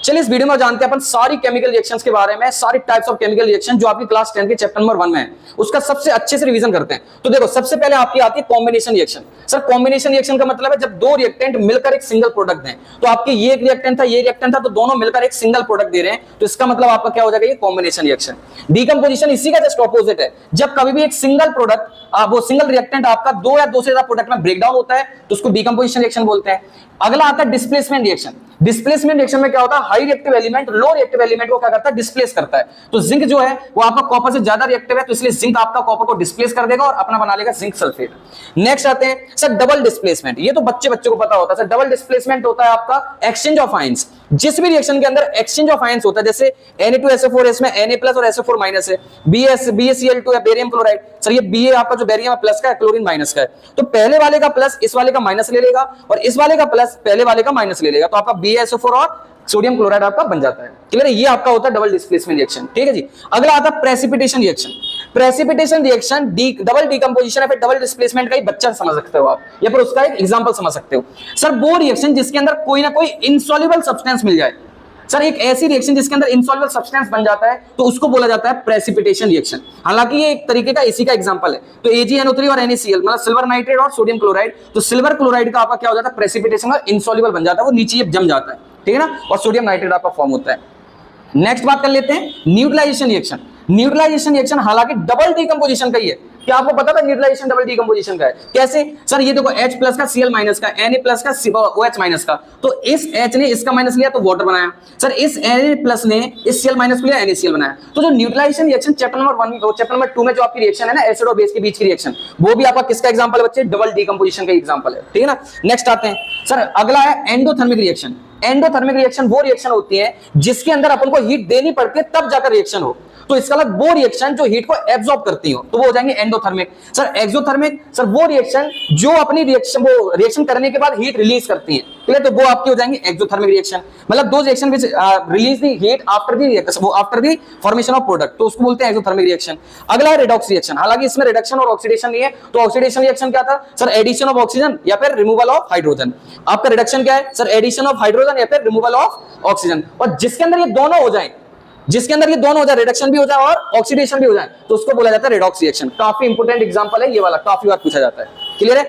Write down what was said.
चलिए इस वीडियो में जानते हैं अपन सारी केमिकल रिएक्शंस के बारे में, सारी टाइप्स ऑफ केमिकल रिएक्शन जो आपकी क्लास 10 के चैप्टर नंबर 1 में है, उसका सबसे अच्छे से रिवीजन करते हैं। तो देखो सबसे पहले आपकी आती है combination reaction. Sir combination reaction का मतलब है जब दो रिएक्टेंट मिलकर एक सिंगल प्रोडक्ट दें। तो आपके ये एक रिएक्टेंट था, ये रिएक्टेंट था, तो दोनों मिलकर एक सिंगल प्रोडक्ट दे रहे हैं, तो इसका मतलब आपका क्या हो जाएगा, ये कॉम्बिनेशन रिएक्शन। डीकंपोजिशन इसी का जस्ट ऑपोजिट है। जब कभी भी एक सिंगल प्रोडक्ट, वो सिंगल रिएक्टेंट आपका दो या दो से ज्यादा प्रोडक्ट में ब्रेकडाउन होता है तो उसको डीकंपोजिशन रिएक्शन बोलते हैं। अगला आता है डिस्प्लेसमेंट रिएक्शन। डिस्प्लेसमेंट रिएक्शन में क्या होता है, high reactive element low reactive element को क्या करता है, डिस्प्लेस करता है। तो जिंक जो है वो आपका कॉपर से ज्यादा रिएक्टिव है, तो इसलिए जिंक आपका कॉपर को डिस्प्लेस कर देगा और अपना बना लेगा जिंक सल्फेट। नेक्स्ट आते हैं सर डबल डिस्प्लेसमेंट। ये तो बच्चे को पता होता है सर। डबल डिस्प्लेसमेंट होता है आपका एक्सचेंज ऑफ आयंस। जिस भी रिएक्शन के अंदर एक्सचेंज ऑफ आयंस होता है, जैसे Na2SO4 इसमें Na+ और SO4- है, BaCl2 है बेरियम क्लोराइड। सर ये Ba आपका जो बेरियम प्लस का है, क्लोरीन माइनस का है, तो पहले वाले का प्लस इस वाले का माइनस ले लेगा और इस वाले का प्लस पहले वाले का माइनस ले लेगा, तो आपका BaSO4 और सोडियम क्लोराइड आपका बन जाता है। क्लियर है, ये आपका होता है डबल डिस्प्लेसमेंट रिएक्शन। ठीक है जी। अगला आता है precipitation reaction. Precipitation reaction double decomposition है, फिर डबल डिस्प्लेसमेंट का ही बच्चा समझ सकते हो आप, या फिर उसका एक एग्जांपल समझ सकते हो। सर वो रिएक्शन जिसके अंदर कोई ना कोई इनसॉल्युबल सब्सटेंस मिल जाए। सर एक ऐसी रिएक्शन जिसके अंदर इनसॉल्युबल सब्सटेंस बन जाता है तो उसको बोला जाता है प्रेसिपिटेशन रिएक्शन। हालांकि ये एक तरीके का इसी का एग्जांपल है। तो AgNO3 और NaCl मतलब सिल्वर नाइट्रेट और सोडियम क्लोराइड, तो सिल्वर क्लोराइड का आपका क्या हो जाता है, प्रेसिपिटेशन का इनसॉल्युबल बन जाता है, वो नीचे जम जाता है। ठीक है ना, और सोडियम नाइट्रेट आपका फॉर्म होता है। नेक्स्ट बात कर लेते हैं न्यूट्रलाइजेशन रिएक्शन। न्यूट्रलाइजेशन रिएक्शन हालांकि डबल डीकंपोजिशन का ही है। क्या आपको पता था न्यूट्रलाइजेशन डबल डीकंपोजिशन का है? कैसे? सर ये देखो H+ का Cl- का, Na+ का OH- का, तो इस H ने इसका माइनस लिया तो वाटर बनाया। सर इस Na+ ने इस Cl- को लिया, NaCl बनाया। तो जो न्यूट्रलाइजेशन रिएक्शन चैप्टर नंबर 2 में जो आपकी रिएक्शन है ना, एसिड और बेस के बीच की रिएक्शन, वो भी आपका किसका एग्जांपल है बच्चे, डबल डीकंपोजिशन का एग्जांपल है। ठीक है ना। नेक्स्ट आते हैं सर, अगला है एंडोथर्मिक रिएक्शन। एंडोथर्मिक रिएक्शन वो रिएक्शन होती है जिसके अंदर अपन को हीट देनी पड़ती है तब जाकर रिएक्शन हो। तो इसका मतलब वो रिएक्शन जो हीट को एब्जॉर्ब करती हो, तो वो हो जाएंगे एंडोथर्मिक। सर एक्सोथर्मिक, सर वो रिएक्शन जो अपनी रिएक्शन करने के बाद हीट रिलीज करती है, ठीक है, तो वो आपकी हो जाएंगे एक्सोथर्मिक रिएक्शन। मतलब दो reaction which release the heat after the formation of product, तो उसको बोलते हैं एक्सोथर्मिक रिएक्शन। अगला है रिडॉक्स रिएक्शन। हालांकि इसमें रिडक्शन और ऑक्सीडेशन नहीं है, तो ऑक्सीडेशन रिएक्शन क्या था सर, एडिशन ऑफ ऑक्सीजन या फिर रिमूवल ऑफ हाइड्रोजन। आपका रिडक्शन क्या है सर, एडिशन ऑफ हाइड्रोजन या फिर रिमूवल ऑफ ऑक्सीजन। और जिसके अंदर ये दोनों हो जाए, रिडक्शन भी हो जाए और ऑक्सीडेशन भी हो जाए, तो उसको बोला जाता है रिडॉक्स रिएक्शन। काफी इंपोर्टेंट एग्जांपल है ये वाला, काफी बार पूछा जाता है। क्लियर है।